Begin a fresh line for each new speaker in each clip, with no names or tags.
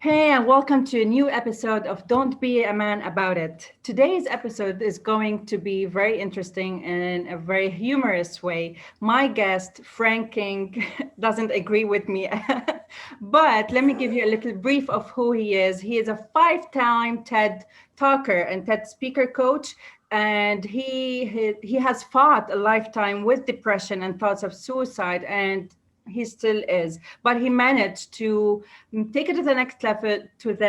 Hey, and welcome to a new episode of Don't Be a Man About It. Today's episode is going to be very interesting in a very humorous way. My guest, Frank King, doesn't agree with me, but let me give you a little brief of who he is. He is a five-time TED Talker and TED Speaker Coach, and he has fought a lifetime with depression and thoughts of suicide, and he still is, but he managed to take it to the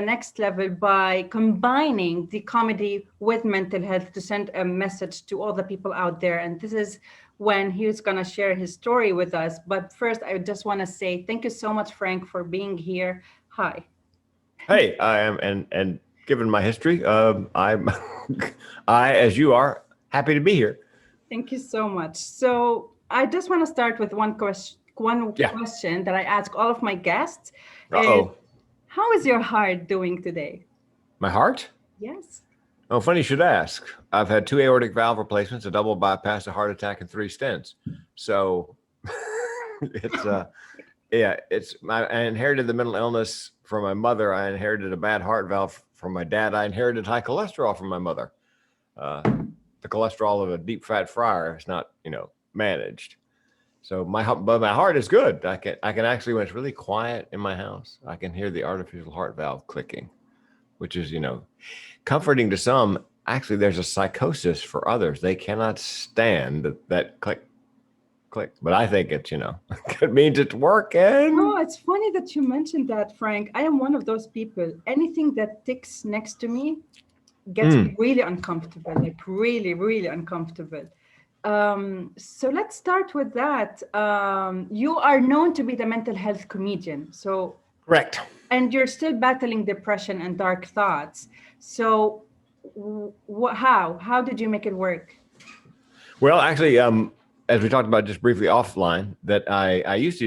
next level by combining the comedy with mental health to send a message to all the people out there. And this is when he's going to share his story with us. But first, I just want to say thank you so much, Frank, for being here. Hi.
Hey, I am, and given my history, I'm, as you are, happy to be here.
Thank you so much. So I just want to start with one question. One
Yeah.
question that I ask all of my guests is,
Uh-oh.
how is your heart doing today?
My heart?
Yes.
Oh, funny you should ask. I've had 2 aortic valve replacements, a double bypass, a heart attack, and 3 stents. So I inherited the mental illness from my mother. I inherited a bad heart valve from my dad. I inherited high cholesterol from my mother. The cholesterol of a deep fat fryer is not, managed. So my heart is good. I can actually, when it's really quiet in my house, I can hear the artificial heart valve clicking, which is, comforting to some. Actually, there's a psychosis for others. They cannot stand that click, click. But I think it's, it means it's working.
Oh, it's funny that you mentioned that, Frank. I am one of those people. Anything that ticks next to me gets really uncomfortable, like really, really uncomfortable. So let's start with that. You are known to be the mental health comedian. So,
Correct.
and you're still battling depression and dark thoughts. So, how did you make it work?
Well, actually, as we talked about just briefly offline, that I used to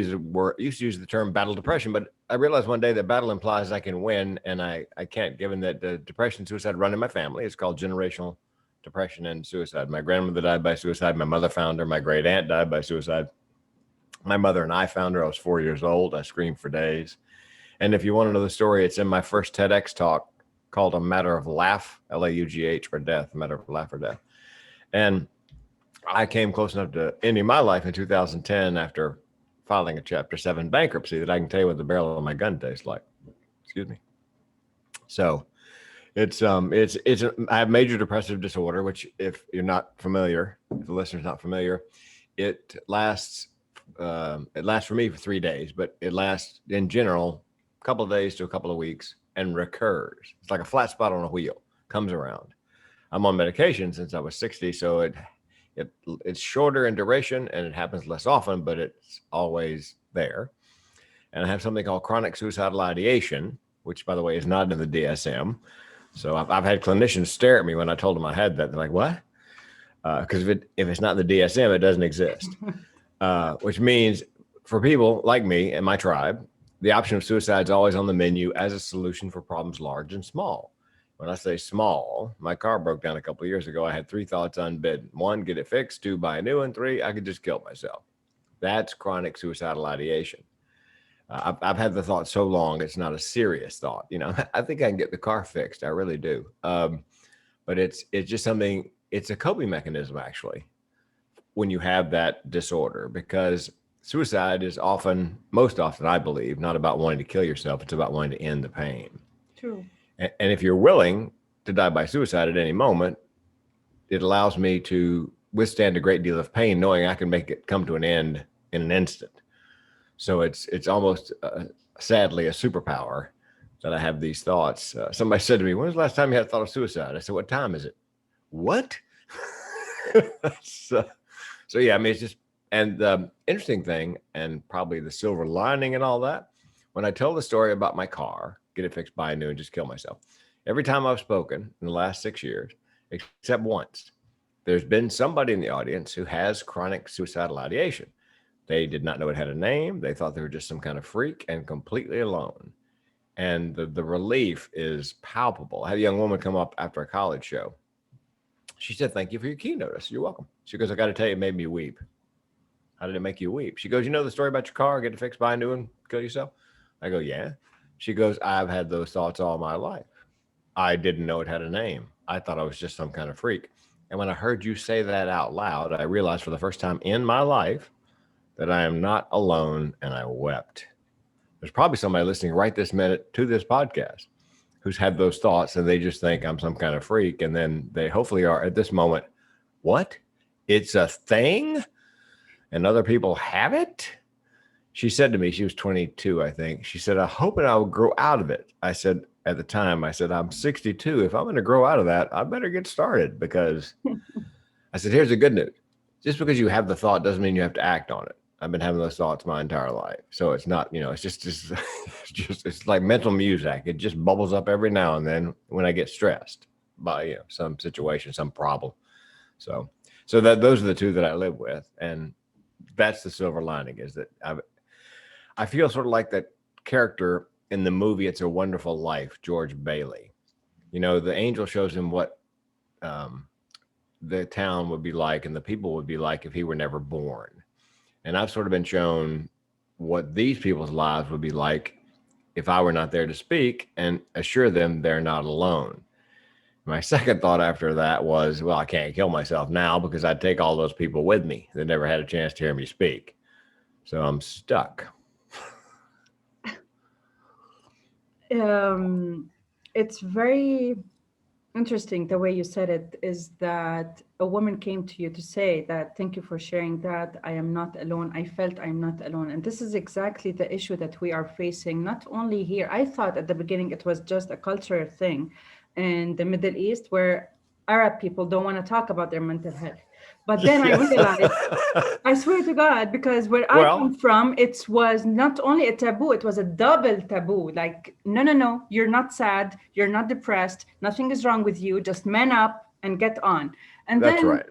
use the term battle depression, but I realized one day that battle implies I can win, and I can't, given that the depression and suicide run in my family. It's called generational depression and suicide. My grandmother died by suicide. My mother found her. My great aunt died by suicide. My mother and I found her. I was 4 years old. I screamed for days. And if you want to know the story, it's in my first TEDx talk called A Matter of Laugh, L-A-U-G-H, or Death, A Matter of Laugh or Death. And I came close enough to ending my life in 2010 after filing a Chapter 7 bankruptcy that I can tell you what the barrel of my gun tastes like. Excuse me. So I have major depressive disorder, which, if you're not familiar, if the listener's not familiar, it lasts for me for 3 days, but it lasts in general a couple of days to a couple of weeks and recurs. It's like a flat spot on a wheel, comes around. I'm on medication since I was 60, so it's shorter in duration and it happens less often, but it's always there. And I have something called chronic suicidal ideation, which, by the way, is not in the DSM. So I've had clinicians stare at me when I told them I had that. They're like, what? Because if it's not in the DSM, it doesn't exist. Which means for people like me and my tribe, the option of suicide is always on the menu as a solution for problems large and small. When I say small, my car broke down a couple of years ago. I had 3 thoughts unbidden. 1, get it fixed. 2, buy a new one. 3, I could just kill myself. That's chronic suicidal ideation. I've had the thought so long, it's not a serious thought. I think I can get the car fixed. I really do. But it's just something, it's a coping mechanism, actually, when you have that disorder, because suicide is most often, I believe, not about wanting to kill yourself. It's about wanting to end the pain.
True.
And if you're willing to die by suicide at any moment, it allows me to withstand a great deal of pain, knowing I can make it come to an end in an instant. So it's almost, sadly, a superpower that I have these thoughts. Somebody said to me, when was the last time you had a thought of suicide? I said, what time is it? What? So yeah, I mean, it's just, and the interesting thing, and probably the silver lining and all that, when I tell the story about my car, get it fixed, buy a new, and just kill myself, every time I've spoken in the last 6 years, except once, there's been somebody in the audience who has chronic suicidal ideation. They did not know it had a name. They thought they were just some kind of freak and completely alone. And the relief is palpable. I had a young woman come up after a college show. She said, thank you for your keynote. I said, you're welcome. She goes, I got to tell you, it made me weep. How did it make you weep? She goes, you know the story about your car, get it fixed, buy a new one, kill yourself? I go, yeah. She goes, I've had those thoughts all my life. I didn't know it had a name. I thought I was just some kind of freak. And when I heard you say that out loud, I realized for the first time in my life that I am not alone, and I wept. There's probably somebody listening right this minute to this podcast who's had those thoughts and they just think I'm some kind of freak. And then they hopefully are at this moment, what? It's a thing and other people have it? She said to me, she was 22, I think. She said, I hope I will grow out of it. I said, at the time, I said, I'm 62. If I'm going to grow out of that, I better get started, because I said, here's the good news. Just because you have the thought doesn't mean you have to act on it. I've been having those thoughts my entire life. So it's not, it's just it's like mental music. It just bubbles up every now and then when I get stressed by some situation, some problem. So those are the two that I live with. And that's the silver lining, is that I feel sort of like that character in the movie It's a Wonderful Life, George Bailey. The angel shows him what the town would be like and the people would be like if he were never born. And I've sort of been shown what these people's lives would be like if I were not there to speak and assure them they're not alone. My second thought after that was, well, I can't kill myself now because I'd take all those people with me that never had a chance to hear me speak. So I'm stuck.
It's very interesting the way you said it, is that a woman came to you to say that, thank you for sharing that. I am not alone. I felt I'm not alone. And this is exactly the issue that we are facing, not only here. I thought at the beginning it was just a cultural thing in the Middle East where Arab people don't want to talk about their mental health. But then I realized, I swear to God, because where I come from, it was not only a taboo, it was a double taboo. Like, no, you're not sad, you're not depressed, nothing is wrong with you, just man up and get on. And
That's
then
right.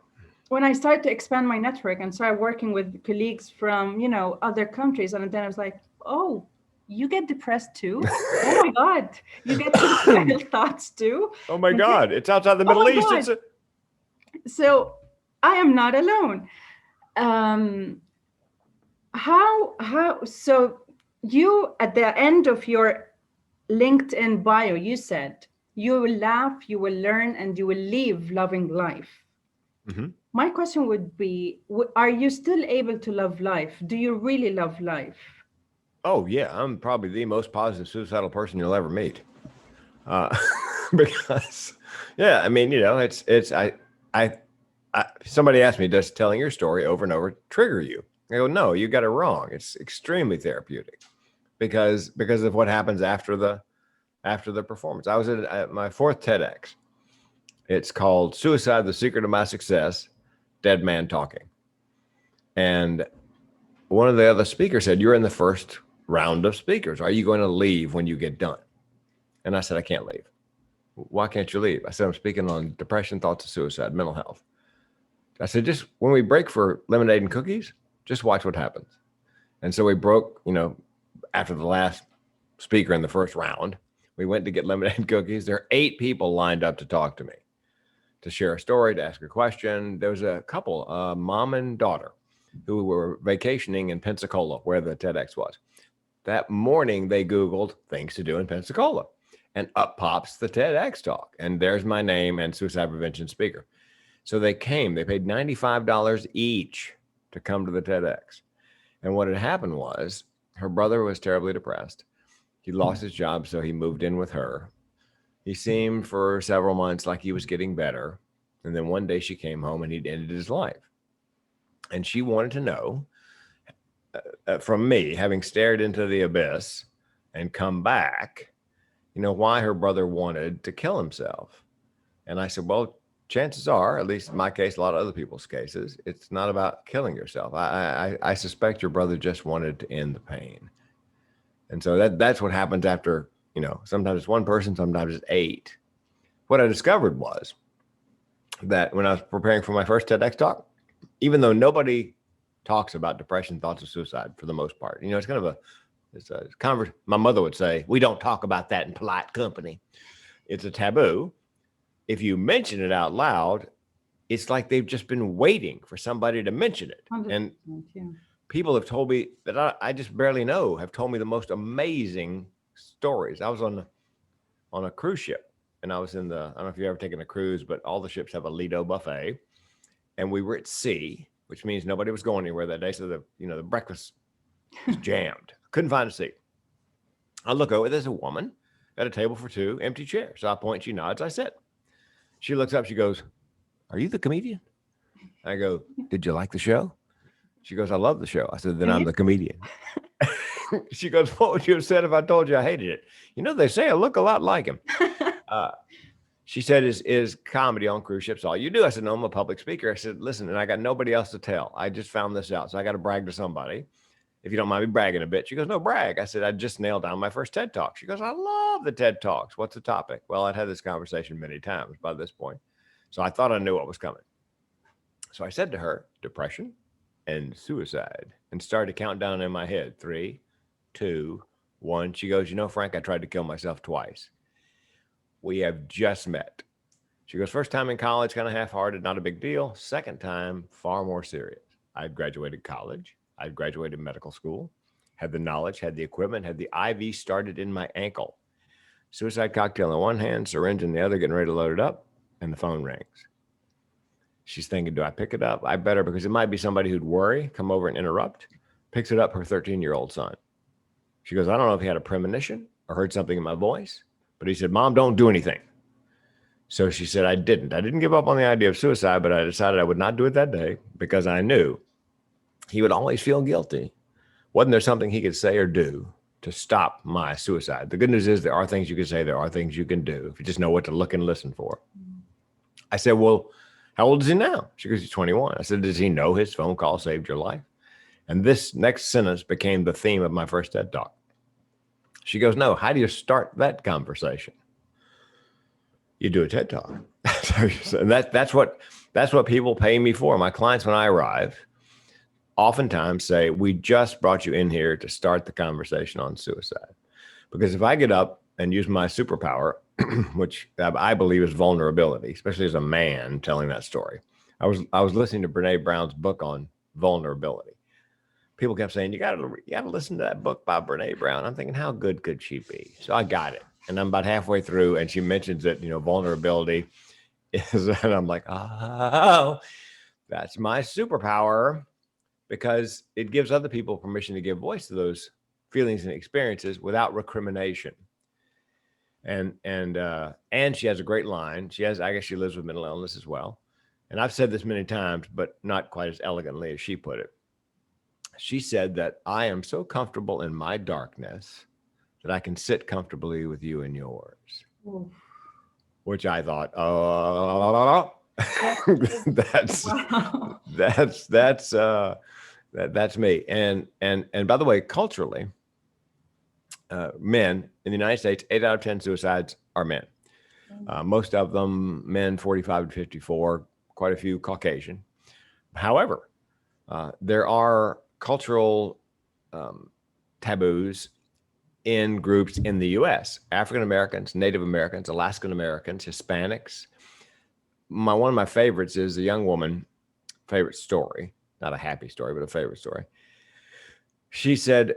when I started to expand my network and started working with colleagues from, other countries, and then I was like, oh, you get depressed too? Oh my God, you get suicidal thoughts too?
Oh my
Okay.
God, it's outside the Middle East.
So I am not alone. So you, at the end of your LinkedIn bio, you said you will laugh, you will learn, and you will live loving life.
Mm-hmm.
My question would be, are you still able to love life? Do you really love life?
Oh yeah, I'm probably the most positive suicidal person you'll ever meet. Because yeah, I mean, somebody asked me, does telling your story over and over trigger you? I go, no, you got it wrong. It's extremely therapeutic because of what happens after the performance. I was at my fourth TEDx. It's called Suicide, the Secret of My Success, Dead Man Talking. And one of the other speakers said, you're in the first round of speakers. Are you going to leave when you get done? And I said, I can't leave. Why can't you leave? I said, I'm speaking on depression, thoughts of suicide, mental health. I said, just when we break for lemonade and cookies, just watch what happens. And so we broke, after the last speaker in the first round, we went to get lemonade and cookies. There are 8 people lined up to talk to me, to share a story, to ask a question. There was a couple, mom and daughter, who were vacationing in Pensacola, where the TEDx was. That morning, they Googled things to do in Pensacola, and up pops the TEDx talk. And there's my name and suicide prevention speaker. So they came, they paid $95 each to come to the TEDx. And what had happened was her brother was terribly depressed. He lost his job, so he moved in with her. He seemed for several months like he was getting better. And then one day she came home and he'd ended his life. And she wanted to know from me, having stared into the abyss and come back, why her brother wanted to kill himself. And I said, well, chances are, at least in my case, a lot of other people's cases, it's not about killing yourself. I suspect your brother just wanted to end the pain. And so that's what happens after, sometimes it's one person, sometimes it's 8. What I discovered was that when I was preparing for my first TEDx talk, even though nobody talks about depression, thoughts of suicide for the most part, it's kind of it's a conversation. My mother would say, we don't talk about that in polite company. It's a taboo. If you mention it out loud, it's like they've just been waiting for somebody to mention it. And people have told me that I just barely know, have told me the most amazing stories. I was on a cruise ship, and I was I don't know if you've ever taken a cruise, but all the ships have a Lido buffet, and we were at sea, which means nobody was going anywhere that day. So the breakfast was jammed. Couldn't find a seat. I look over, there's a woman at a table for two, empty chairs. So I point, she nods, I sit. She looks up, she goes, "Are you the comedian?" I go, "Did you like the show?" She goes, "I love the show." I said, "Then I'm the comedian." She goes, "What would you have said if I told you I hated it?" They say I look a lot like him. She said, is comedy on cruise ships all you do? I said, "No, I'm a public speaker." I said, "Listen, and I got nobody else to tell. I just found this out. So I got to brag to somebody. If you don't mind me bragging a bit." She goes, "No, brag." I said, "I just nailed down my first TED Talk." She goes, "I love the TED Talks. What's the topic?" Well, I'd had this conversation many times by this point. So I thought I knew what was coming. So I said to her, "Depression and suicide," and started to count down in my head. 3, 2, 1. She goes, "Frank, I tried to kill myself twice. We have just met." She goes, "First time in college, kind of half-hearted, not a big deal. Second time, far more serious. I'd graduated college. I'd graduated medical school, had the knowledge, had the equipment, had the IV started in my ankle. Suicide cocktail in one hand, syringe in the other, getting ready to load it up, and the phone rings." She's thinking, do I pick it up? I better, because it might be somebody who'd worry, come over and interrupt. Picks it up, her 13-year-old son. She goes, "I don't know if he had a premonition or heard something in my voice, but he said, 'Mom, don't do anything.'" So she said, I didn't give up on the idea of suicide, but I decided I would not do it that day because I knew he would always feel guilty. Wasn't there something he could say or do to stop my suicide? The good news is there are things you can say, there are things you can do if you just know what to look and listen for. I said, "Well, how old is he now?" She goes, "He's 21. I said, "Does he know his phone call saved your life?" And this next sentence became the theme of my first TED Talk. She goes, "No, how do you start that conversation?" You do a TED Talk. And that's what people pay me for. My clients, when I arrive, oftentimes say, "We just brought you in here to start the conversation on suicide." Because if I get up and use my superpower, which I believe is vulnerability, especially as a man telling that story. I was listening to Brene Brown's book on vulnerability. People kept saying, you gotta listen to that book by Brene Brown. I'm thinking, how good could she be? So I got it. And I'm about halfway through, and she mentions that, vulnerability is, and I'm like, oh, that's my superpower, because it gives other people permission to give voice to those feelings and experiences without recrimination. And she has a great line. I guess she lives with mental illness as well. And I've said this many times, but not quite as elegantly as she put it. She said that I am so comfortable in my darkness that I can sit comfortably with you in yours. Ooh. Which I thought, oh, that's me. And by the way, culturally, men in the United States, 8 out of 10 suicides are men. Most of them men 45 to 54, quite a few Caucasian. However, there are cultural taboos in groups in the U.S. African Americans, Native Americans, Alaskan Americans, Hispanics. One of my favorites is a young woman, favorite story, not a happy story, but a favorite story. She said,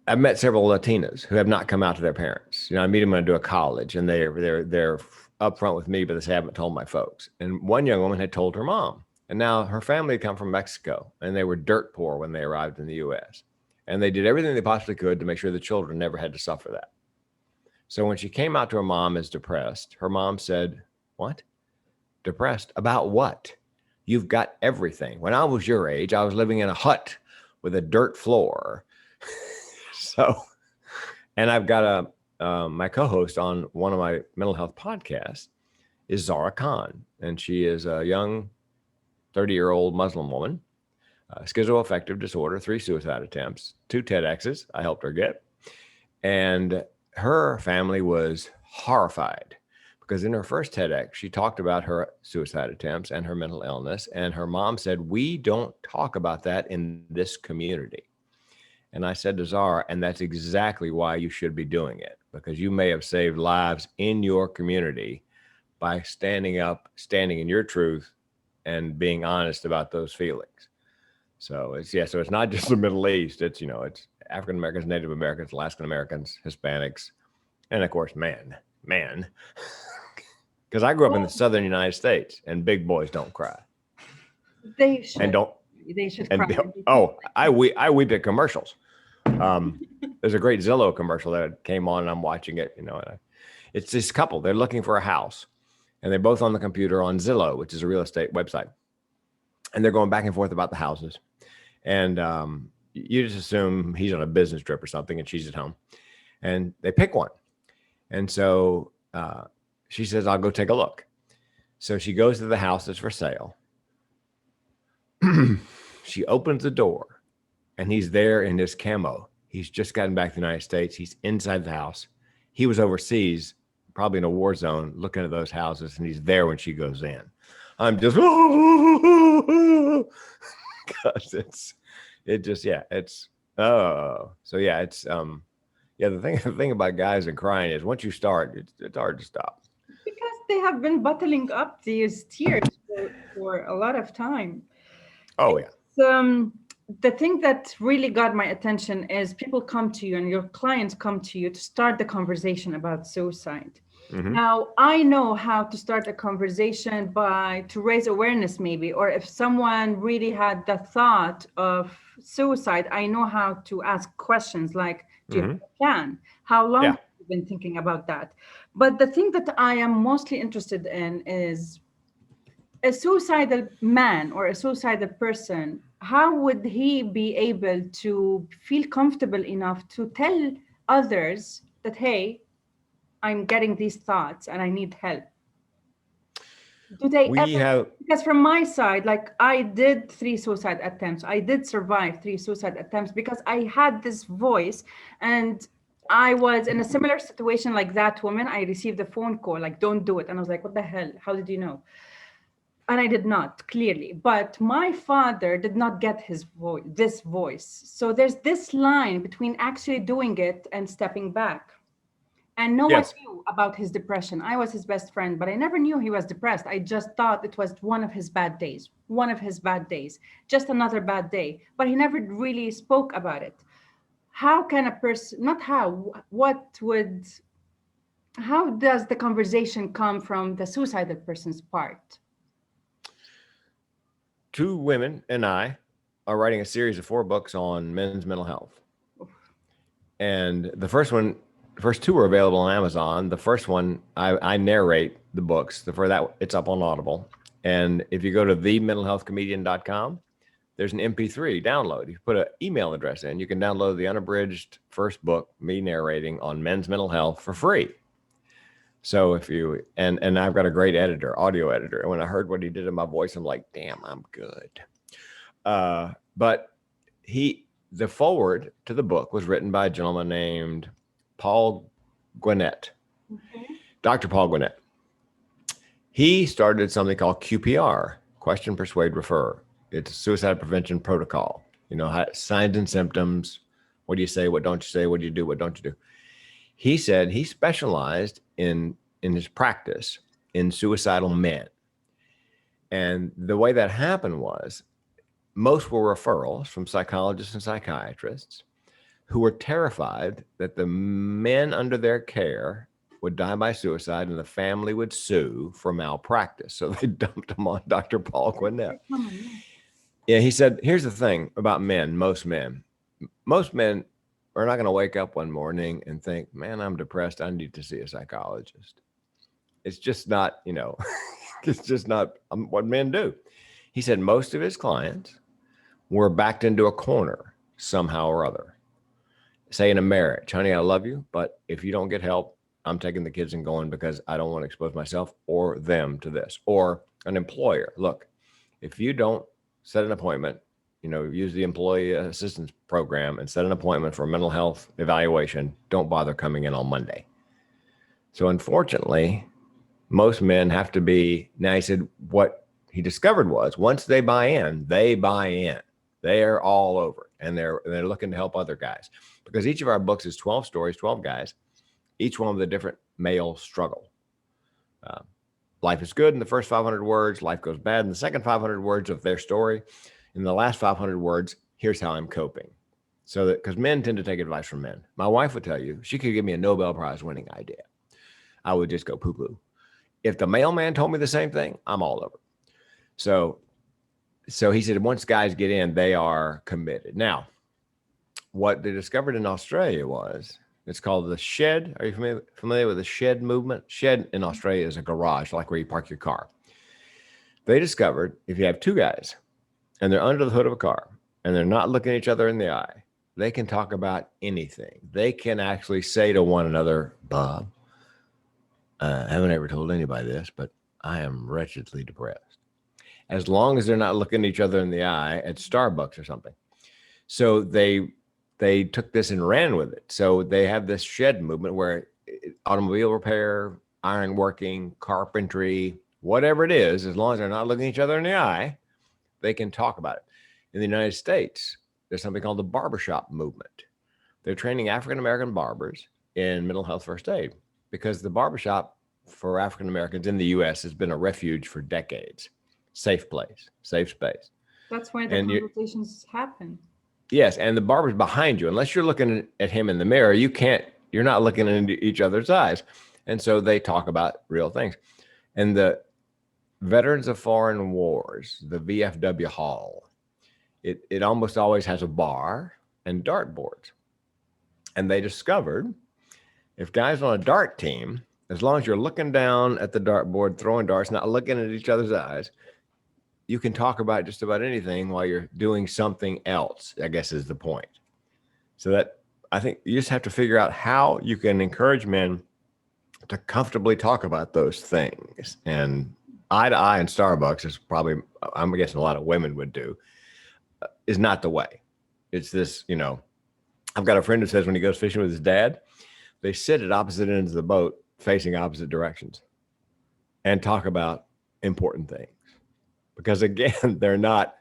I've met several Latinas who have not come out to their parents. I meet them when I do a college, and they're upfront with me, but they haven't told my folks. And one young woman had told her mom. And now her family had come from Mexico, and they were dirt poor when they arrived in the U.S. And they did everything they possibly could to make sure the children never had to suffer that. So when she came out to her mom as depressed, her mom said, "What? Depressed? About what? You've got everything. When I was your age, I was living in a hut with a dirt floor." So, and I've got my co-host on one of my mental health podcasts is Zara Khan, and she is a young 30-year-old Muslim woman, schizoaffective disorder, 3 suicide attempts, 2 TEDx's I helped her get. And her family was horrified because in her first TEDx, she talked about her suicide attempts and her mental illness. And her mom said, "We don't talk about that in this community." And I said to Zara, and that's exactly why you should be doing it, because you may have saved lives in your community by standing in your truth and being honest about those feelings. So it's not just the Middle East. It's African Americans, Native Americans, Alaskan Americans, Hispanics, and of course, man. Because I grew up in the southern United States, and big boys don't cry.
They should.
And don't.
They should
And
cry.
I weep at commercials. There's a great Zillow commercial that came on, and I'm watching it. And it's this couple. They're looking for a house, and they're both on the computer on Zillow, which is a real estate website, and they're going back and forth about the houses. And you just assume he's on a business trip or something, and she's at home, and they pick one. And so she says, "I'll go take a look." So she goes to the house that's for sale. She opens the door, and he's there in his camo. He's just gotten back to the United States. He's inside the house. He was overseas, probably in a war zone, looking at those houses, and he's there when she goes in. I'm just, because the thing about guys and crying is once you start, it's hard to stop.
Because they have been bottling up these tears for a lot of time.
Oh, yeah.
The thing that really got my attention is people come to you and your clients come to you to start the conversation about suicide.
Mm-hmm.
Now, I know how to start a conversation to raise awareness maybe, or if someone really had the thought of suicide, I know how to ask questions like, do you have a plan? How long have you been thinking about that? But the thing that I am mostly interested in is a suicidal man or a suicidal person. How would he be able to feel comfortable enough to tell others that, hey, I'm getting these thoughts and I need help? Do they because from my side, like I did 3 suicide attempts. I did survive 3 suicide attempts because I had this voice, and I was in a similar situation like that woman. I received a phone call like, don't do it. And I was like, what the hell? How did you know? And I did not, clearly. But my father did not get this voice. So there's this line between actually doing it and stepping back. And no one knew about his depression. I was his best friend, but I never knew he was depressed. I just thought it was one of his bad days, just another bad day. But he never really spoke about it. How can a person, how does the conversation come from the suicidal person's part?
2 women and I are writing a series of 4 books on men's mental health. And the first 2 are available on Amazon. The first one, I narrate the books. For that, it's up on Audible. And if you go to thementalhealthcomedian.com, there's an MP3 download. You put an email address in, you can download the unabridged first book, me narrating on men's mental health for free. So if you, and I've got a great audio editor. And when I heard what he did in my voice, I'm like, damn, I'm good. But the forward to the book was written by a gentleman named Paul Gwinnett, Dr. Paul Gwinnett. He started something called QPR, Question, Persuade, Refer. It's a suicide prevention protocol. Signs and symptoms. What do you say? What don't you say? What do you do? What don't you do? He said he specialized in his practice in suicidal men. And the way that happened was most were referrals from psychologists and psychiatrists who were terrified that the men under their care would die by suicide and the family would sue for malpractice. So they dumped them on Dr. Paul Gwinnett. Yeah, he said, here's the thing about men, most men are not going to wake up one morning and think, man, I'm depressed. I need to see a psychologist. It's just not, it's just not what men do. He said most of his clients were backed into a corner somehow or other. Say in a marriage, honey, I love you, but if you don't get help, I'm taking the kids and going because I don't want to expose myself or them to this. Or an employer, look, if you don't set an appointment, use the employee assistance program and set an appointment for a mental health evaluation, don't bother coming in on Monday. So unfortunately, most men have to be, now he said what he discovered was once they buy in. They are all over and they're looking to help other guys because each of our books is 12 stories, 12 guys, each one with a different male struggle. Life is good in the first 500 words. Life goes bad in the second 500 words of their story. In the last 500 words, here's how I'm coping. So that, because men tend to take advice from men. My wife would tell you, she could give me a Nobel Prize winning idea, I would just go poo poo. If the mailman told me the same thing, I'm all over. So he said, once guys get in, they are committed. Now, what they discovered in Australia was, it's called the shed. Are you familiar with the shed movement? Shed in Australia is a garage, like where you park your car. They discovered if you have two guys and they're under the hood of a car and they're not looking each other in the eye, they can talk about anything. They can actually say to one another, Bob, I haven't ever told anybody this, but I am wretchedly depressed. As long as they're not looking each other in the eye at Starbucks or something. So they took this and ran with it. So they have this shed movement where automobile repair, ironworking, carpentry, whatever it is, as long as they're not looking each other in the eye, they can talk about it. In the United States, there's something called the barbershop movement. They're training African-American barbers in mental health first aid because the barbershop for African-Americans in the U.S. has been a refuge for decades. Safe place, safe space.
That's where the conversations happen.
Yes, and the barber's behind you. Unless you're looking at him in the mirror, you're not looking into each other's eyes. And so they talk about real things. And the Veterans of Foreign Wars, the VFW Hall, it almost always has a bar and dartboards. And they discovered if guys on a dart team, as long as you're looking down at the dartboard, throwing darts, not looking at each other's eyes, you can talk about just about anything while you're doing something else, I guess is the point. So that I think you just have to figure out how you can encourage men to comfortably talk about those things. And eye to eye in Starbucks is probably, I'm guessing a lot of women would do, is not the way. It's this, I've got a friend who says when he goes fishing with his dad, they sit at opposite ends of the boat facing opposite directions and talk about important things. Because again, they're not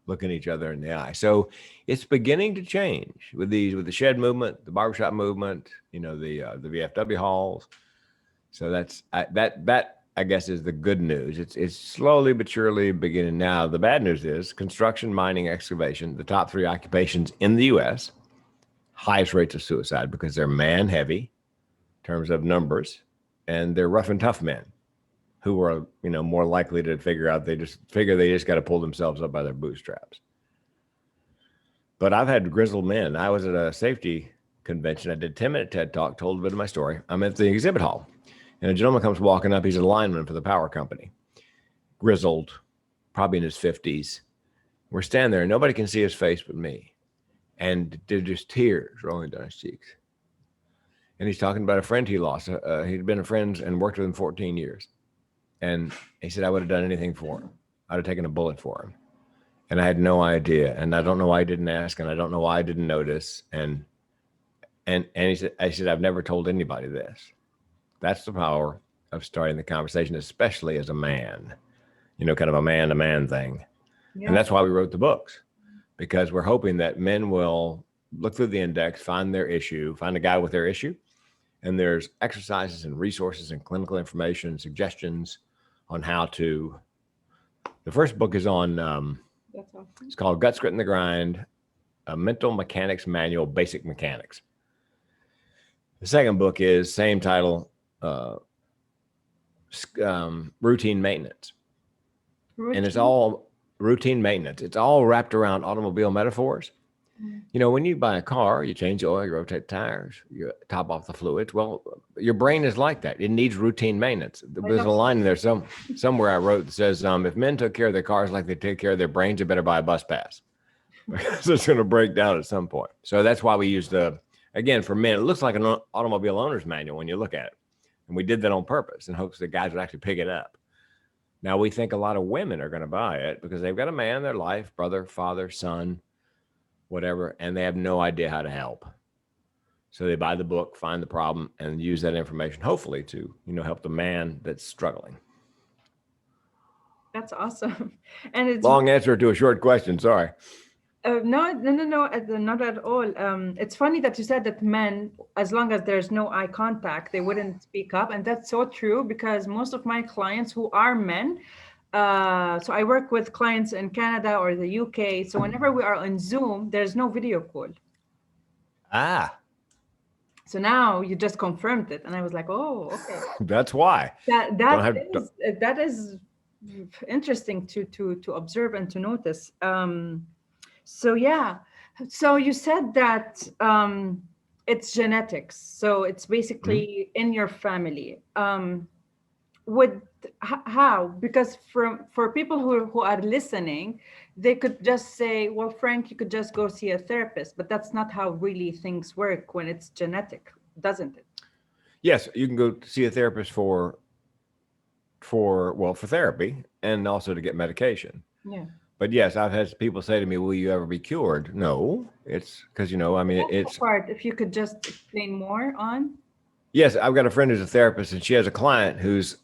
looking each other in the eye. So it's beginning to change with the shed movement, the barbershop movement, the VFW halls. So that I guess is the good news. It's slowly but surely beginning now. The bad news is construction, mining, excavation, the top three occupations in the U.S., highest rates of suicide because they're man heavy in terms of numbers, and they're rough and tough men who are, more likely to they just got to pull themselves up by their bootstraps. But I've had grizzled men. I was at a safety convention. I did a 10-minute TED Talk, told a bit of my story. I'm at the exhibit hall, and a gentleman comes walking up. He's a lineman for the power company, grizzled, probably in his 50s. We're standing there, and nobody can see his face but me. And there's just tears rolling down his cheeks. And he's talking about a friend he lost. He'd been a friend and worked with him 14 years. And he said, I would have done anything for him. I'd have taken a bullet for him. And I had no idea. And I don't know why I didn't ask. And I don't know why I didn't notice. And he said, I've never told anybody this. That's the power of starting the conversation, especially as a man, kind of a man-to-man thing. Yeah. And that's why we wrote the books, because we're hoping that men will look through the index, find their issue, find a guy with their issue. And there's exercises and resources and clinical information, suggestions on how to. The first book is on, that's awesome. It's called Guts, Grit, and the Grind, a Mental Mechanics Manual, Basic Mechanics. The second book is same title, Routine Maintenance. And it's all routine maintenance. It's all wrapped around automobile metaphors. When you buy a car, you change the oil, you rotate the tires, you top off the fluids. Well, your brain is like that. It needs routine maintenance. There's a line in there somewhere I wrote that says, if men took care of their cars like they take care of their brains, they better buy a bus pass. Because it's going to break down at some point. So that's why we use again, for men, it looks like an automobile owner's manual when you look at it. And we did that on purpose in hopes that guys would actually pick it up. Now, we think a lot of women are going to buy it because they've got a man in their life, brother, father, son, whatever, and they have no idea how to help. So they buy the book, find the problem, and use that information, hopefully, to help the man that's struggling.
That's awesome. And it's
long answer to a short question. Sorry.
No, not at all. It's funny that you said that men, as long as there's no eye contact, they wouldn't speak up, and that's so true because most of my clients who are men, So I work with clients in Canada or the UK. So whenever we are on Zoom, there's no video call.
Ah,
So now you just confirmed it, and I was like, oh, okay.
that's why.
That
Don't
that
have.
is interesting to observe and to notice. So yeah, so you said that it's genetics. So it's
Mhm.
basically in your family. Would how? Because for people who are listening, they could just say, well, Frank, you could just go see a therapist, but that's not how really things work when it's genetic, doesn't it?
Yes, you can go see a therapist for therapy and also to get medication.
Yeah.
But yes, I've had people say to me, "Will you ever be cured?" No, it's because I mean,
That's the
it's
part, if you could just explain more on.
yes. I've got a friend who's a therapist, and she has a client whose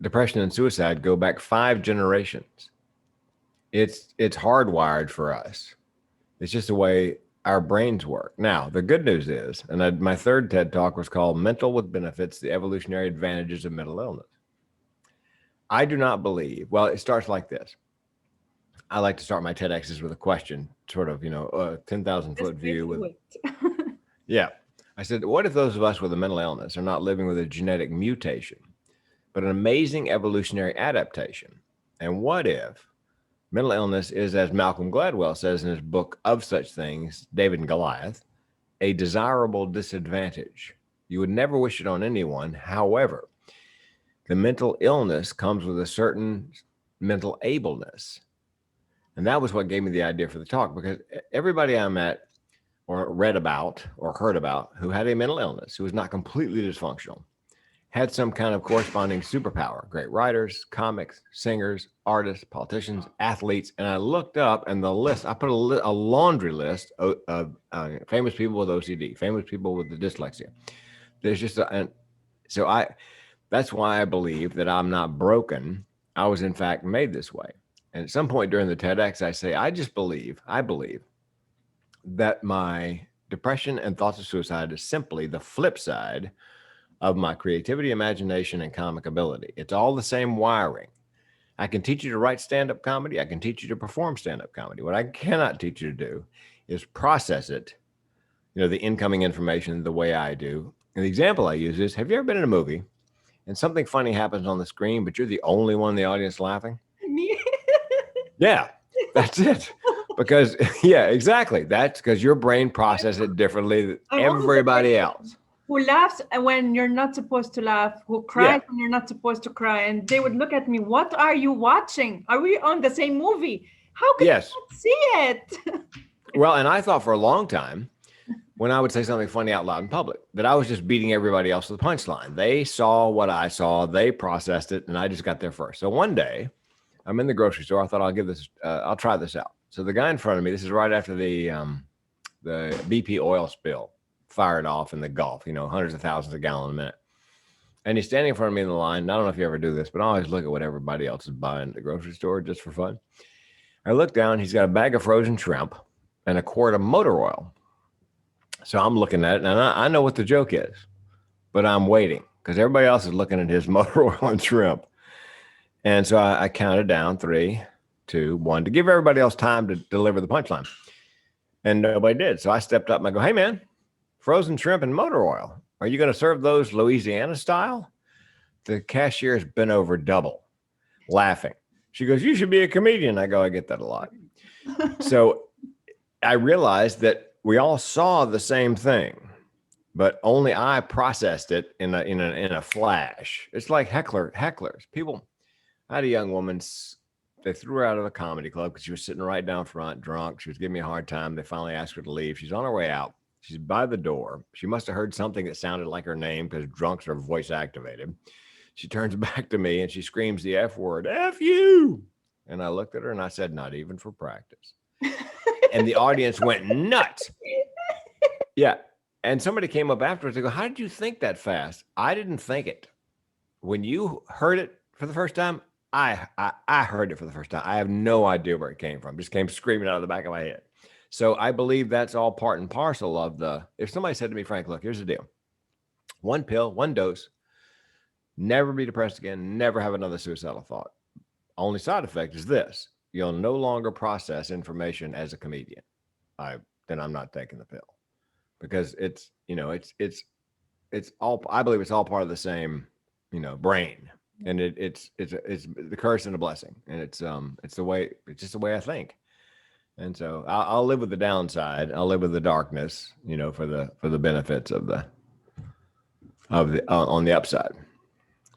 depression and suicide go back 5 generations. It's hardwired for us. It's just the way our brains work. Now, the good news is, and my third TED talk was called "Mental with Benefits: The Evolutionary Advantages of Mental Illness." I do not believe. Well, it starts like this. I like to start my TEDx's with a question, sort of, a 10,000
Just
foot
get
view with,
to it.
yeah. I said, what if those of us with a mental illness are not living with a genetic mutation, but an amazing evolutionary adaptation? And what if mental illness is, as Malcolm Gladwell says in his book Of Such Things, David and Goliath, a desirable disadvantage? You would never wish it on anyone. However, the mental illness comes with a certain mental ableness. And that was what gave me the idea for the talk, because everybody I met or read about or heard about who had a mental illness, who was not completely dysfunctional, had some kind of corresponding superpower. Great writers, comics, singers, artists, politicians, athletes. And I looked up, and the list, I put a laundry list of famous people with OCD, famous people with the dyslexia. There's just and so that's why I believe that I'm not broken. I was in fact made this way. And at some point during the TEDx, I say, I believe that my depression and thoughts of suicide is simply the flip side of my creativity, imagination, and comic ability. It's all the same wiring. I can teach you to write stand up comedy. I can teach you to perform stand up comedy. What I cannot teach you to do is process it, the incoming information the way I do. And the example I use is, have you ever been in a movie and something funny happens on the screen, but you're the only one in the audience laughing?
Me.
Yeah, that's it. Because, yeah, exactly. That's because your brain processes it differently than
I'm always the
everybody
person
else.
who laughs when you're not supposed to laugh, who
Yeah.
cries when you're not supposed to cry. And they would look at me, what are you watching? Are we on the same movie? How could you
Yes.
not see it?
Well, and I thought for a long time when I would say something funny out loud in public that I was just beating everybody else with the punchline. They saw what I saw, they processed it, and I just got there first. So one day I'm in the grocery store. I thought I'll try this out. So the guy in front of me, this is right after the BP oil spill fired off in the Gulf, hundreds of thousands of gallons a minute. And he's standing in front of me in the line. And I don't know if you ever do this, but I always look at what everybody else is buying at the grocery store just for fun. I look down, he's got a bag of frozen shrimp and a quart of motor oil. So I'm looking at it, and I know what the joke is, but I'm waiting because everybody else is looking at his motor oil and shrimp. And so I counted down 3, 2, 1 to give everybody else time to deliver the punchline. And nobody did. So I stepped up and I go, hey, man, frozen shrimp and motor oil. Are you going to serve those Louisiana style? The cashier's bent over double, laughing. She goes, you should be a comedian. I go, I get that a lot. So I realized that we all saw the same thing, but only I processed it in a flash. It's like hecklers. People. I had a young woman. They threw her out of a comedy club because she was sitting right down front, drunk. She was giving me a hard time. They finally asked her to leave. She's on her way out. She's by the door. She must have heard something that sounded like her name because drunks are voice activated. She turns back to me and she screams the F word, F you. And I looked at her and I said, not even for practice. And the audience went nuts. Yeah. And somebody came up afterwards. They go, how did you think that fast? I didn't think it. When you heard it for the first time, I heard it for the first time. I have no idea where it came from. It just came screaming out of the back of my head. So I believe that's all part and parcel of if somebody said to me, Frank, look, here's the deal. 1 pill, 1 dose, never be depressed again, never have another suicidal thought. only side effect is this: you'll no longer process information as a comedian. Then I'm not taking the pill, because it's, it's all, I believe it's all part of the same, brain. And it's the curse and the blessing. And it's just the way I think. And so I'll live with the downside. I'll live with the darkness, for the benefits of the on the upside.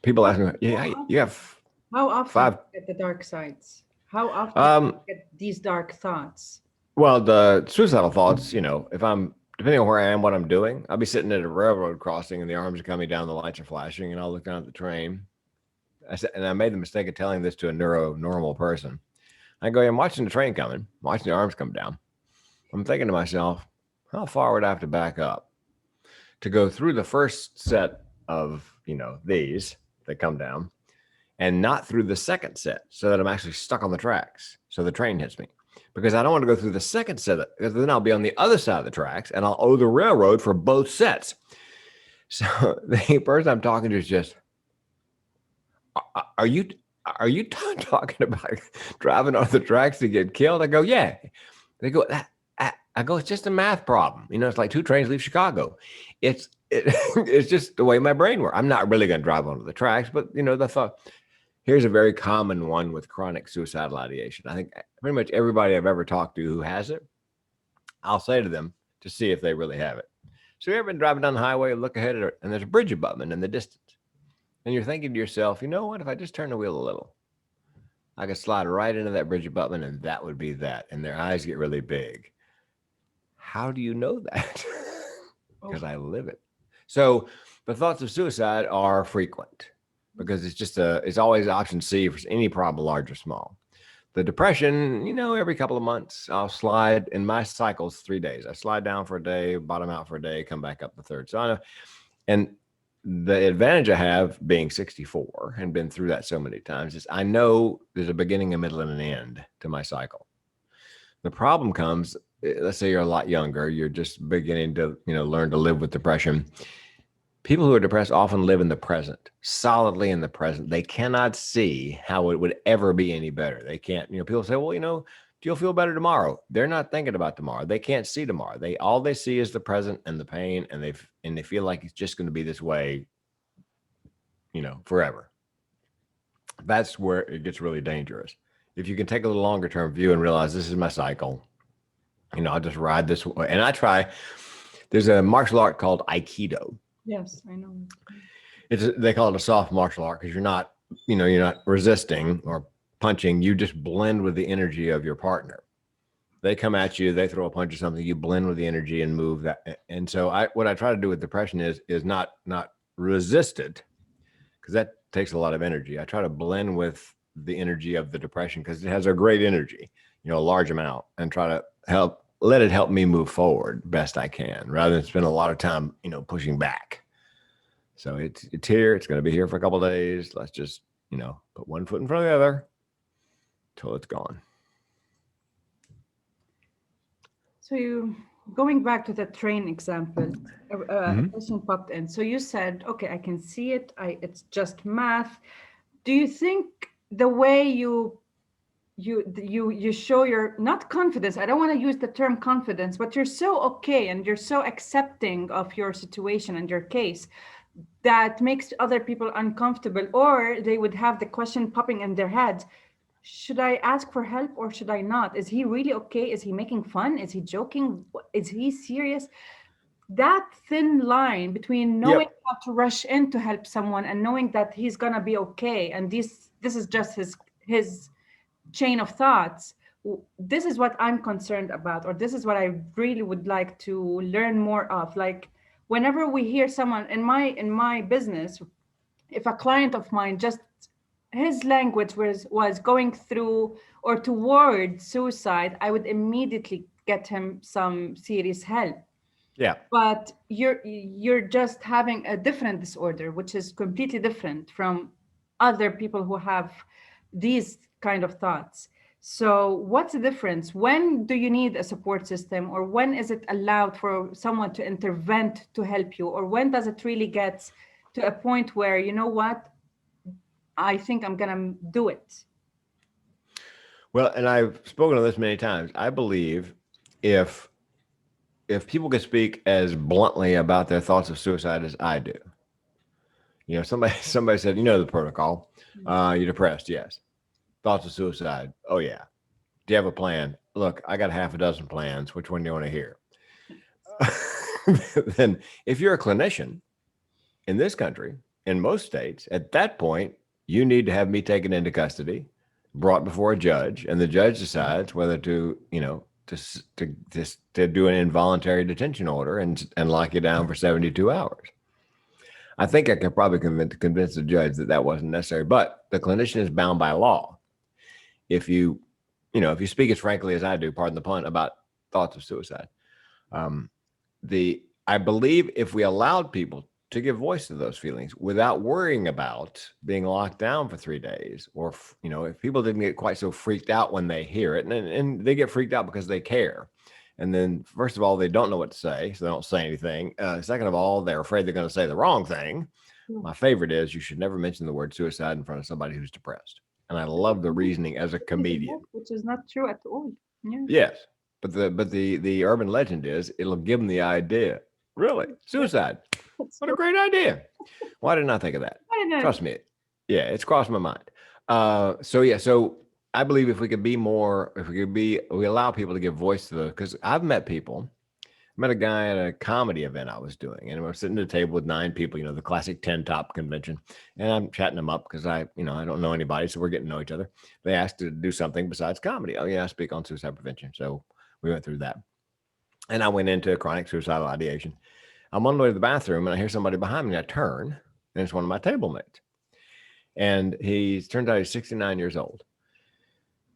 People ask me, yeah, you have
How often do
five.
you get the dark sides? How often do
Um,
you get these dark thoughts?
well, the suicidal thoughts, if I'm, depending on where I am, what I'm doing, I'll be sitting at a railroad crossing and the arms are coming down, the lights are flashing, and I'll look down at the train. I said, and I made the mistake of telling this to a normal person. I go, I'm watching the train coming, watching the arms come down. I'm thinking to myself, how far would I have to back up to go through the first set of, these that come down, and not through the second set, so that I'm actually stuck on the tracks, so the train hits me? Because I don't want to go through the second set, because then I'll be on the other side of the tracks and I'll owe the railroad for both sets. So the person I'm talking to is just, are you talking about driving on the tracks to get killed? I go, yeah. They go, I go, it's just a math problem. It's like 2 trains leave Chicago. It's just the way my brain works. I'm not really going to drive onto the tracks, but the thought. Here's a very common one with chronic suicidal ideation. I think pretty much everybody I've ever talked to who has it, I'll say to them to see if they really have it. So you ever been driving down the highway, look ahead and there's a bridge abutment in the distance, and you're thinking to yourself, you know what? If I just turn the wheel a little, I could slide right into that bridge abutment, and that would be that. And their eyes get really big. How do you know that? Because I live it. So the thoughts of suicide are frequent, because it's always option C for any problem, large or small. The depression, every couple of months, I'll slide in my cycles 3 days. I slide down for a day, bottom out for a day, come back up the third. So I know, and the advantage I have being 64 and been through that so many times is I know there's a beginning, a middle, and an end to my cycle. The problem comes, let's say you're a lot younger, you're just beginning to, learn to live with depression. People who are depressed often live in the present, solidly in the present. They cannot see how it would ever be any better. They can't, people say, well, do you'll feel better tomorrow? They're not thinking about tomorrow. They can't see tomorrow. All they see is the present and the pain, and they feel like it's just going to be this way, forever. That's where it gets really dangerous. If you can take a little longer term view and realize this is my cycle, I'll just ride this way. And there's a martial art called Aikido.
Yes, I know.
They call it a soft martial art, because you're not resisting or punching. You just blend with the energy of your partner. They come at you, they throw a punch or something, you blend with the energy and move that. And so what I try to do with depression is not resist it, because that takes a lot of energy. I try to blend with the energy of the depression, because it has a great energy, a large amount, and try to let it help me move forward best I can, rather than spend a lot of time, pushing back. So it's here. It's going to be here for a couple of days. Let's just, put one foot in front of the other till it's gone.
So going back to the train example, a question popped in. So you said, okay, I can see it. It's just math. Do you think the way you show your, not confidence, I don't want to use the term confidence, but you're so okay and you're so accepting of your situation and your case, that makes other people uncomfortable, or they would have the question popping in their heads, should I ask for help or should I not? Is he really okay? Is he making fun? Is he joking? Is he serious? That thin line between knowing how to rush in to help someone and knowing that he's gonna be okay, and this is just his chain of thoughts. This is what I'm concerned about, or this is what I really would like to learn more of. Like, whenever we hear someone in my business, if a client of mine, just his language was going through or toward suicide, I would immediately get him some serious help.
Yeah.
But you're just having a different disorder, which is completely different from other people who have these kind of thoughts. So what's the difference? When do you need a support system, or when is it allowed for someone to intervene to help you? Or when does it really get to a point where, you know what, I think I'm gonna do it?
Well, and I've spoken of this many times. I believe if people could speak as bluntly about their thoughts of suicide as I do, somebody said, the protocol. You're depressed, yes. Thoughts of suicide, oh yeah. Do you have a plan? Look, I got half a dozen plans. Which one do you want to hear? Then, if you're a clinician in this country, in most states, at that point, you need to have me taken into custody, brought before a judge, and the judge decides whether to, to do an involuntary detention order and lock you down for 72 hours. I think I could probably convince the judge that that wasn't necessary, but the clinician is bound by law. If you speak as frankly as I do, pardon the pun, about thoughts of suicide, I believe if we allowed people to give voice to those feelings without worrying about being locked down for 3 days, or if people didn't get quite so freaked out when they hear it, and they get freaked out because they care. And then, first of all, they don't know what to say, so they don't say anything. Second of all, they're afraid they're going to say the wrong thing. My favorite is you should never mention the word suicide in front of somebody who's depressed. And I love the reasoning as a comedian.
Which is not true at all. Yeah.
Yes, but the urban legend is it'll give them the idea. Really, suicide? What a great idea! Why didn't I think of that? Trust me, it's crossed my mind. So I believe if we allow people to give voice to those, because I've met people. I met a guy at a comedy event I was doing, and we're sitting at a table with 9 people, the classic 10 top convention. And I'm chatting them up because I don't know anybody, so we're getting to know each other. They asked to do something besides comedy. Oh yeah, I speak on suicide prevention. So we went through that. And I went into chronic suicidal ideation. I'm on the way to the bathroom and I hear somebody behind me. I turn and it's one of my table mates. And turns out he's 69 years old.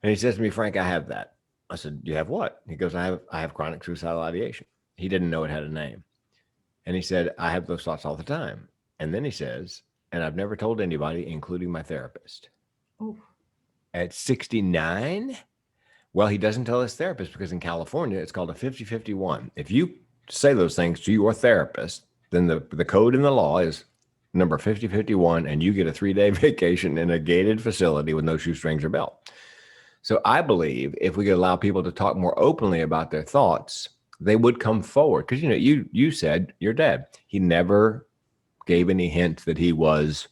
And he says to me, Frank, I have that. I said, you have what? He goes, I have chronic suicidal ideation. He didn't know it had a name. And he said, I have those thoughts all the time. And then he says, and I've never told anybody, including my therapist.
Oof.
At 69? Well, he doesn't tell his therapist because in California, it's called a 50-51. If you say those things to your therapist, then the code in the law is number 50-51, and you get a 3-day vacation in a gated facility with no shoestrings or belt. So I believe if we could allow people to talk more openly about their thoughts, they would come forward. Because, you said your dad, he never gave any hint that he was,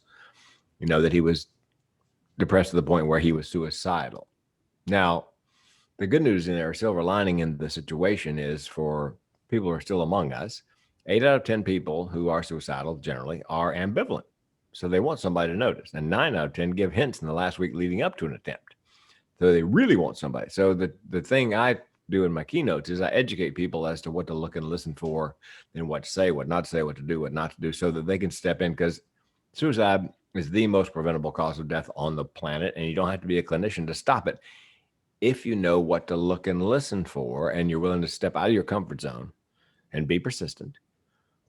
that he was depressed to the point where he was suicidal. Now, the good news in there, silver lining in the situation is for people who are still among us, 8 out of 10 people who are suicidal generally are ambivalent. So they want somebody to notice. And 9 out of 10 give hints in the last week leading up to an attempt. So they really want somebody. So the thing I do in my keynotes is I educate people as to what to look and listen for and what to say, what not to say, what to do, what not to do, so that they can step in, because suicide is the most preventable cause of death on the planet. And you don't have to be a clinician to stop it. If you know what to look and listen for, and you're willing to step out of your comfort zone and be persistent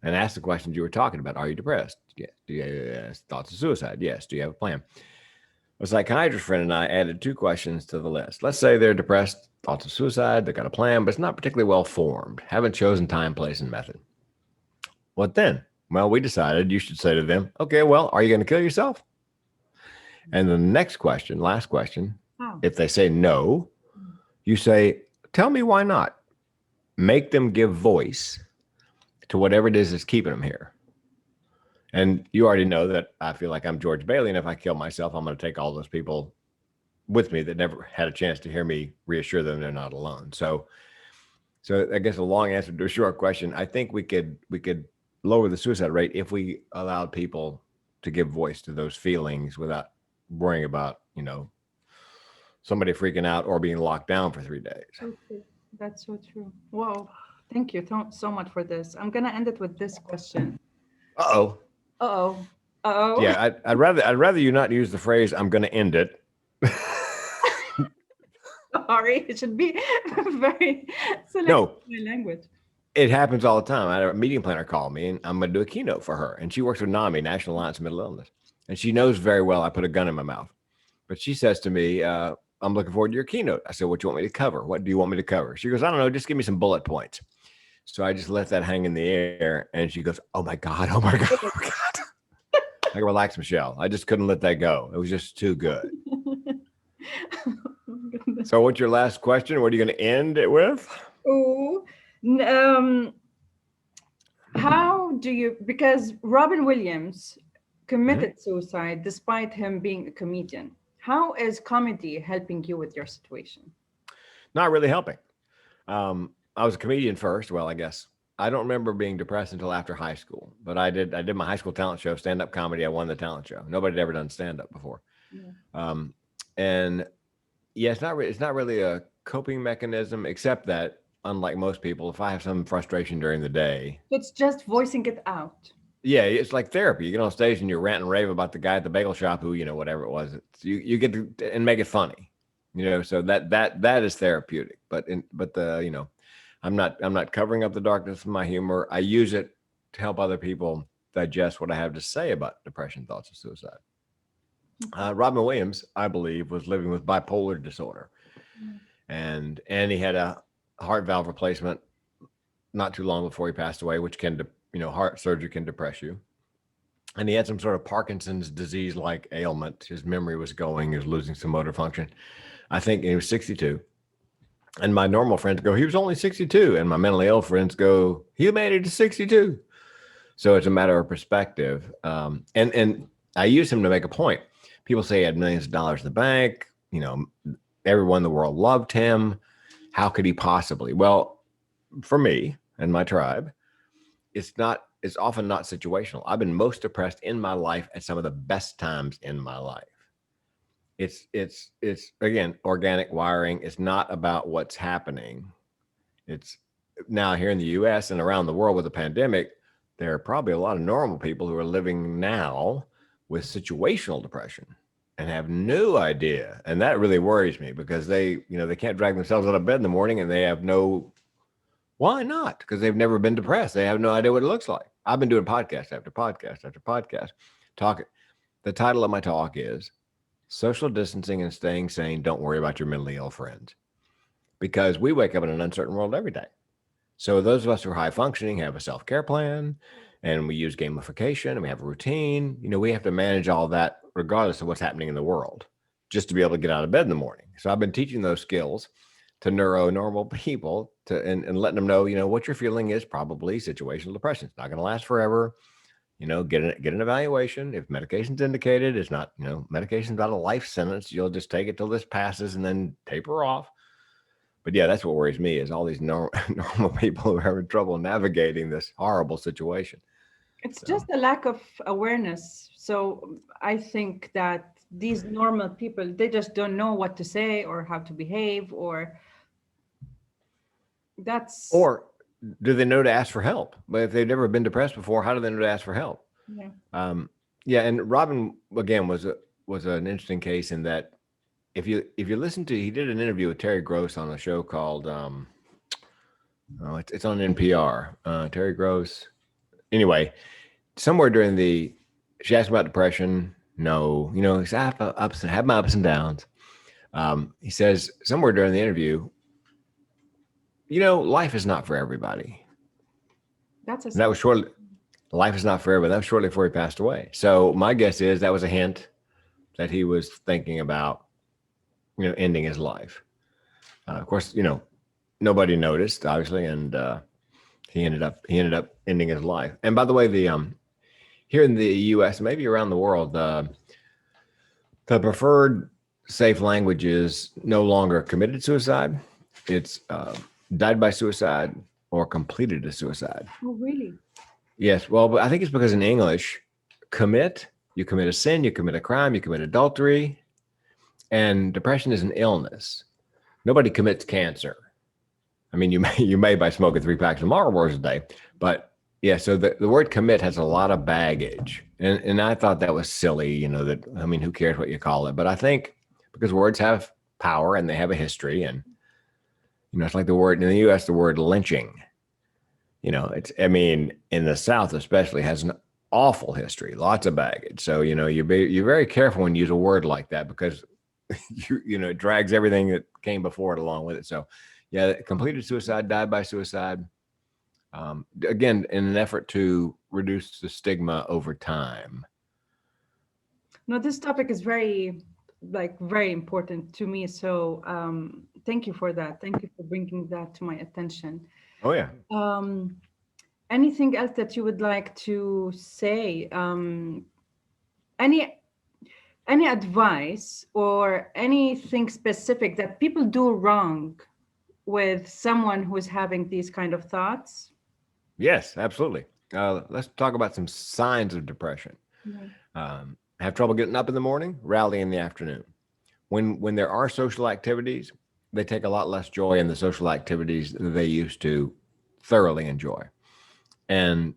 and ask the questions you were talking about. Are you depressed? Yes. Do you have thoughts of suicide? Yes. Do you have a plan? A psychiatrist friend and I added 2 questions to the list. Let's say they're depressed, thoughts of suicide, they've got a plan, but it's not particularly well formed, haven't chosen time, place, and method. What then? Well, we decided you should say to them, okay, well, are you going to kill yourself? And the next question, last question, if they say no, you say, tell me why not. Make them give voice to whatever it is that's keeping them here. And you already know that I feel like I'm George Bailey, and if I kill myself, I'm going to take all those people with me that never had a chance to hear me reassure them they're not alone. So I guess a long answer to a short question. I think we could lower the suicide rate if we allowed people to give voice to those feelings without worrying about, somebody freaking out or being locked down for 3 days.
Okay. That's so true. Whoa. Thank you so much for this. I'm going to end it with this question.
Uh-oh.
Uh-oh. Uh-oh.
Yeah, I'd rather you not use the phrase, I'm going to end it.
Sorry, it should be very selective
No.
language.
It happens all the time. I had a meeting planner call me, and I'm going to do a keynote for her. And she works with NAMI, National Alliance of Mental Illness. And she knows very well I put a gun in my mouth. But she says to me, I'm looking forward to your keynote. I said, what do you want me to cover? What do you want me to cover? She goes, I don't know, just give me some bullet points. So I just let that hang in the air. And she goes, oh my God, oh my God, oh my God. I go, relax, Michelle. I just couldn't let that go. It was just too good. So what's your last question? What are you going to end it with?
Oh, n- um, how do you, because Robin Williams
Mhm.
committed suicide despite him being a comedian. How is comedy helping you with your situation?
Not really helping. I was a comedian first. Well, I guess I don't remember being depressed until after high school, but I did my high school talent show, stand up comedy. I won the talent show. Nobody had ever done stand up before.
Yeah.
Um, and yeah, it's not really a coping mechanism, except that unlike most people, if I have some frustration during the day,
So it's just voicing it out.
yeah, it's like therapy. You get on stage and you rant and rave about the guy at the bagel shop who, whatever it was. You get to and make it funny, So that is therapeutic. But I'm not covering up the darkness with my humor. I use it to help other people digest what I have to say about depression, thoughts, and suicide. Robin Williams, I believe, was living with bipolar disorder,
Yeah.
and he had a heart valve replacement not too long before he passed away, which heart surgery can depress you. And he had some sort of Parkinson's disease like ailment. His memory was going, he was losing some motor function. I think he was 62. And my normal friends go, he was only 62. And my mentally ill friends go, he made it to 62. So it's a matter of perspective. And I use him to make a point. People say he had millions of dollars in the bank. Everyone in the world loved him. How could he possibly? Well, for me and my tribe, it's often not situational. I've been most depressed in my life at some of the best times in my life. It's again organic wiring. It's not about what's happening. It's now here in the US and around the world with the pandemic, there are probably a lot of normal people who are living now with situational depression and have no idea. And that really worries me because they can't drag themselves out of bed in the morning and they have no why not? Because they've never been depressed. They have no idea what it looks like. I've been doing podcast after podcast after podcast. Talking. The title of my talk is Social Distancing and Staying Sane. Don't worry about your mentally ill friends. Because we wake up in an uncertain world every day. So those of us who are high functioning have a self-care plan and we use gamification and we have a routine. We have to manage all that regardless of what's happening in the world just to be able to get out of bed in the morning. So I've been teaching those skills to neuro-normal people and letting them know, what you're feeling is probably situational depression. It's not going to last forever. Get an evaluation. If medication's indicated, it's not, medication's not a life sentence. You'll just take it till this passes and then taper off. But yeah, that's what worries me is all these normal people who are having trouble navigating this horrible situation.
It's
So,
just a lack of awareness. So I think that these normal people, they just don't know what to say or how to behave, or that's,
or do they know to ask for help? But if they've never been depressed before, how do they know to ask for help?
yeah.
Um, yeah, and Robin again was an interesting case in that if you listen to he did an interview with Terry Gross on a show called it's on NPR. Terry Gross. Anyway, somewhere during she asked about depression. No, I have my ups and downs. He says somewhere during the interview, life is not for everybody.
That's a
And that
sad.
was shortly. Life is not for everybody. That was shortly before he passed away. So my guess is that was a hint that he was thinking about, ending his life. Of course, nobody noticed, obviously, and he ended up ending his life. And by the way, the here in the U.S., maybe around the world, the preferred safe language is no longer committed suicide. It's died by suicide or completed a suicide.
Oh, really?
Yes, well, but I think it's because in English, you commit a sin, you commit a crime, you commit adultery, and depression is an illness. Nobody commits cancer. I mean, you may by smoking 3 packs of Marlboros a day, but yeah. So the word commit has a lot of baggage, and I thought that was silly. Who cares what you call it? But I think because words have power and they have a history, and it's like the word in the U.S. the word lynching. In the South especially has an awful history, lots of baggage. So you're very careful when you use a word like that because it drags everything that came before it along with it. So yeah, completed suicide, died by suicide. Again, in an effort to reduce the stigma over time.
No, this topic is very like very important to me. So thank you for that. Thank you for bringing that to my attention.
Oh yeah.
Um, Anything else that you would like to say? Any any advice or anything specific that people do wrong with someone who's having these kind of thoughts?
Yes, absolutely. Let's talk about some signs of depression.
Yeah.
Have trouble getting up in the morning, rally in the afternoon. When there are social activities, they take a lot less joy in the social activities that they used to thoroughly enjoy. And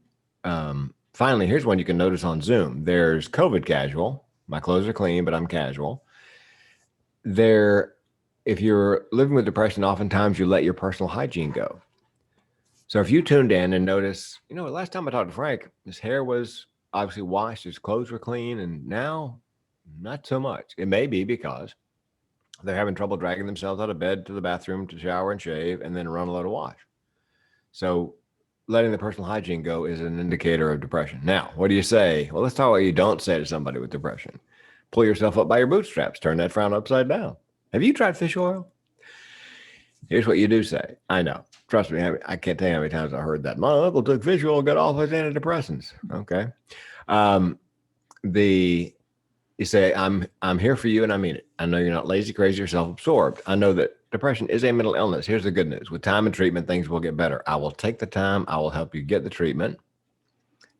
finally, here's one you can notice on Zoom. There's COVID casual. My clothes are clean, but I'm casual. There, if you're living with depression, oftentimes you let your personal hygiene go. So if you tuned in and notice, last time I talked to Frank, his hair was obviously washed, his clothes were clean, and now not so much. It may be because they're having trouble dragging themselves out of bed to the bathroom to shower and shave and then run a load of wash. So letting the personal hygiene go is an indicator of depression. Now, what do you say? Well, let's talk about what you don't say to somebody with depression. Pull yourself up by your bootstraps, turn that frown upside down. Have you tried fish oil? Here's what you do say. I know. Trust me, I can't tell you how many times I heard that. My uncle took fish oil, got off his antidepressants. Okay. You say, I'm here for you and I mean it. I know you're not lazy, crazy, or self-absorbed. I know that depression is a mental illness. Here's the good news. With time and treatment, things will get better. I will take the time. I will help you get the treatment.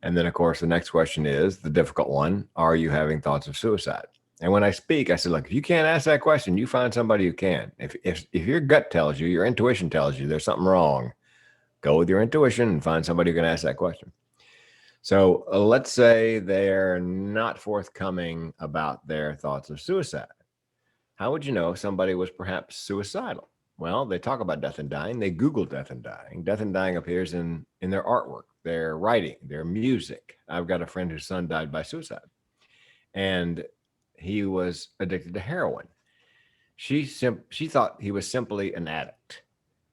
And then, of course, the next question is the difficult one. Are you having thoughts of suicide? And when I speak, I said, look, if you can't ask that question, you find somebody who can. If your gut tells you, your intuition tells you there's something wrong, go with your intuition and find somebody who can ask that question. So let's say they're not forthcoming about their thoughts of suicide. How would you know if somebody was perhaps suicidal? Well, they talk about death and dying. They Google death and dying. Death and dying appears in their artwork, their writing, their music. I've got a friend whose son died by suicide. And he was addicted to heroin. She thought he was simply an addict.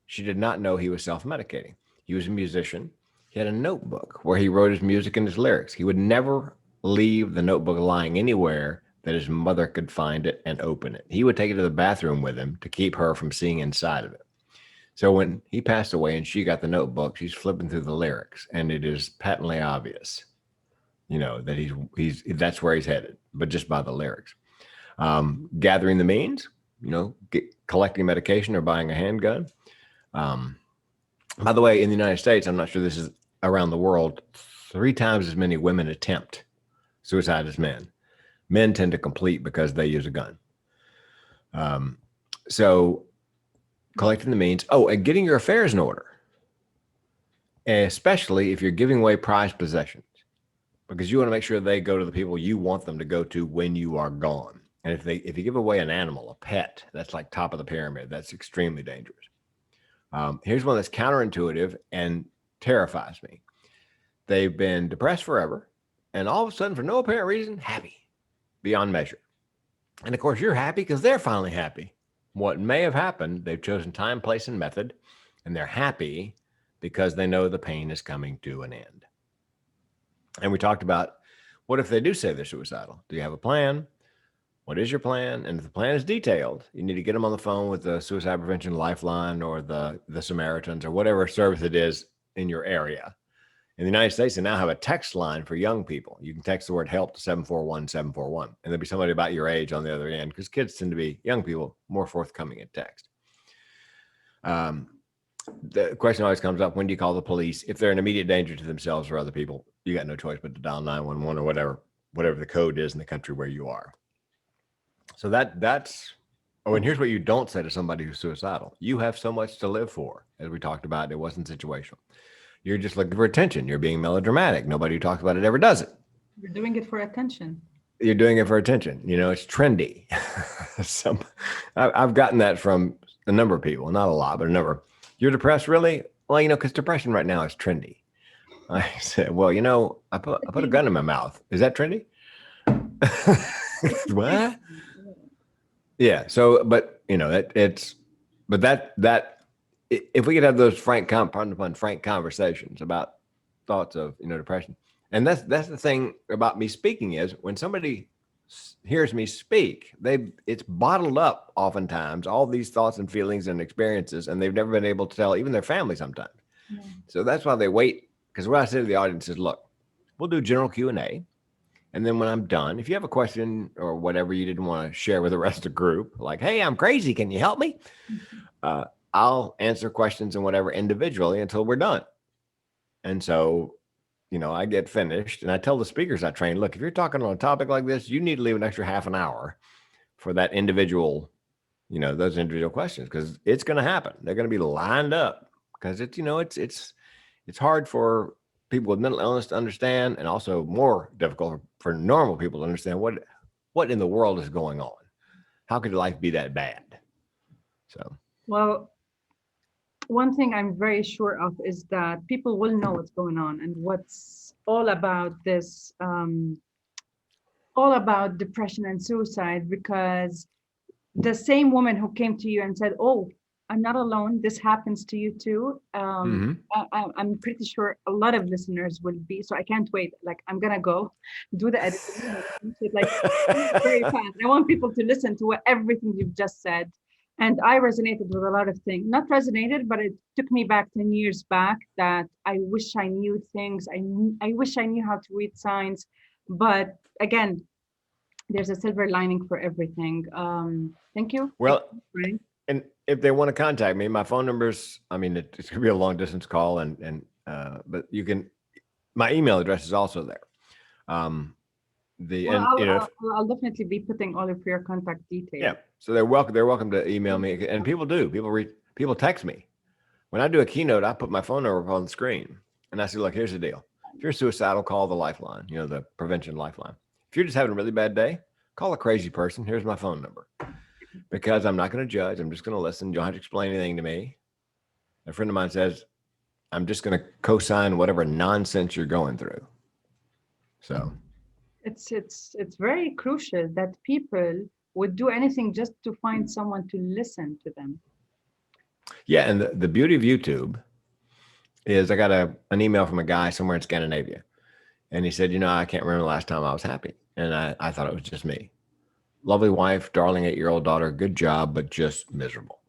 She did not know he was self-medicating. He was a musician. He had a notebook where he wrote his music and his lyrics. He would never leave the notebook lying anywhere that his mother could find it and open it. He would take it to the bathroom with him to keep her from seeing inside of it. So when he passed away and she got the notebook, she's flipping through the lyrics, and it is patently obvious, that he's that's where he's headed, but just by the lyrics. Gathering the means, collecting medication or buying a handgun. By the way, in the United States, I'm not sure this is around the world, 3 times as many women attempt suicide as men. Men tend to complete because they use a gun. So collecting the means. Oh, and getting your affairs in order, especially if you're giving away prized possessions, because you want to make sure they go to the people you want them to go to when you are gone. And if you give away an animal, a pet, that's like top of the pyramid. That's extremely dangerous. Here's one that's counterintuitive and terrifies me. They've been depressed forever, and all of a sudden, for no apparent reason, happy beyond measure. And of course, you're happy because they're finally happy. What may have happened, they've chosen time, place, and method, and they're happy because they know the pain is coming to an end. And we talked about, what if they do say they're suicidal? Do you have a plan? What is your plan? And if the plan is detailed, you need to get them on the phone with the Suicide Prevention Lifeline or the Samaritans or whatever service it is in your area. In the United States, they now have a text line for young people. You can text the word help to 741-741, and there'll be somebody about your age on the other end, because kids tend to be, young people, more forthcoming in text. The question always comes up, when do you call the police? If they're in immediate danger to themselves or other people, you got no choice but to dial 911 or whatever the code is in the country where you are. So that's, and here's what you don't say to somebody who's suicidal. You have so much to live for. As we talked about, it wasn't situational. You're just looking for attention. You're being melodramatic. Nobody who talks about it ever does it.
You're doing it for attention.
You're doing it for attention. It's trendy. I've gotten that from a number of people, not a lot, but a number. You're depressed, really? Well, because depression right now is trendy. I said, well, I put a gun in my mouth. Is that trendy? What? Yeah. So, but if we could have those frank conversations about thoughts of, depression. And that's the thing about me speaking is, when somebody hears me speak, it's bottled up oftentimes, all these thoughts and feelings and experiences, and they've never been able to tell even their family sometimes.
Yeah.
So that's why they wait. Because what I say to the audience is, look, we'll do general Q&A. And then when I'm done, if you have a question or whatever you didn't want to share with the rest of the group, like, hey, I'm crazy, can you help me? I'll answer questions and whatever individually until we're done. And so, I get finished and I tell the speakers I train, look, if you're talking on a topic like this, you need to leave an extra half an hour for that individual, those individual questions, because it's going to happen. They're going to be lined up because it's hard for people with mental illness to understand, and also more difficult for normal people to understand what in the world is going on. How could life be that bad? So,
Well, one thing I'm very sure of is that people will know what's going on and what's all about this, all about depression and suicide, because the same woman who came to you and said, "Oh, I'm not alone. This happens to you too." I'm pretty sure a lot of listeners will be. So I can't wait. Like, I'm gonna go do the editing, like very fast. I want people to listen to everything you've just said. And I resonated with a lot of things. Not resonated, but it took me back 10 years back, that I wish I knew things. I wish I knew how to read signs. But again, there's a silver lining for everything. Thank you.
well,
Frank.
and if they want to contact me, my phone number's, it's gonna be a long distance call, but you can, my email address is also there.
Well, I'll definitely be putting all of your contact details.
Yeah, so they're welcome to email me, and people text me. When I do a keynote, I put my phone number on the screen, and I say, look, here's the deal. If you're suicidal, call the lifeline, the prevention lifeline. If you're just having a really bad day, call a crazy person. Here's my phone number. Because I'm not going to judge. I'm just going to listen. You don't have to explain anything to me. A friend of mine says, I'm just going to co-sign whatever nonsense you're going through. So
it's very crucial that people would do anything just to find someone to listen to them.
Yeah, and the beauty of YouTube is I got an email from a guy somewhere in Scandinavia, and he said, I can't remember the last time I was happy, and I thought it was just me. Lovely wife, darling 8-year-old daughter, good job, but just miserable.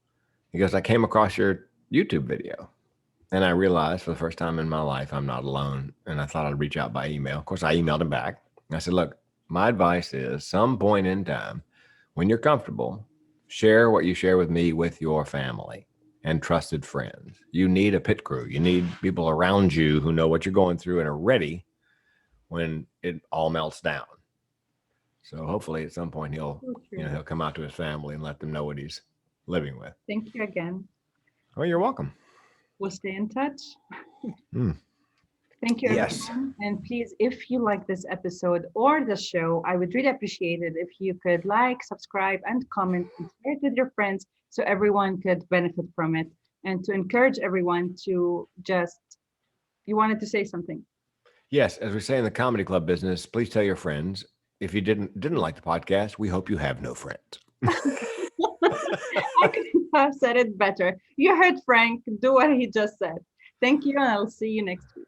He goes, I came across your YouTube video, and I realized for the first time in my life I'm not alone, and I thought I'd reach out by email. Of course, I emailed him back. I said, look, my advice is, some point in time, when you're comfortable, share what you share with me with your family and trusted friends. You need a pit crew. You need people around you who know what you're going through and are ready when it all melts down. So hopefully at some point he'll come out to his family and let them know what he's living with.
Thank you again.
Oh, you're welcome.
We'll stay in touch. Thank you,
Yes.
everyone. And please, if you like this episode or the show, I would really appreciate it if you could like, subscribe, and comment and share it with your friends so everyone could benefit from it. And to encourage everyone to you wanted to say something.
Yes, as we say in the comedy club business, please tell your friends. If you didn't like the podcast, we hope you have no friends.
I couldn't have said it better. You heard Frank. Do what he just said. Thank you, and I'll see you next week.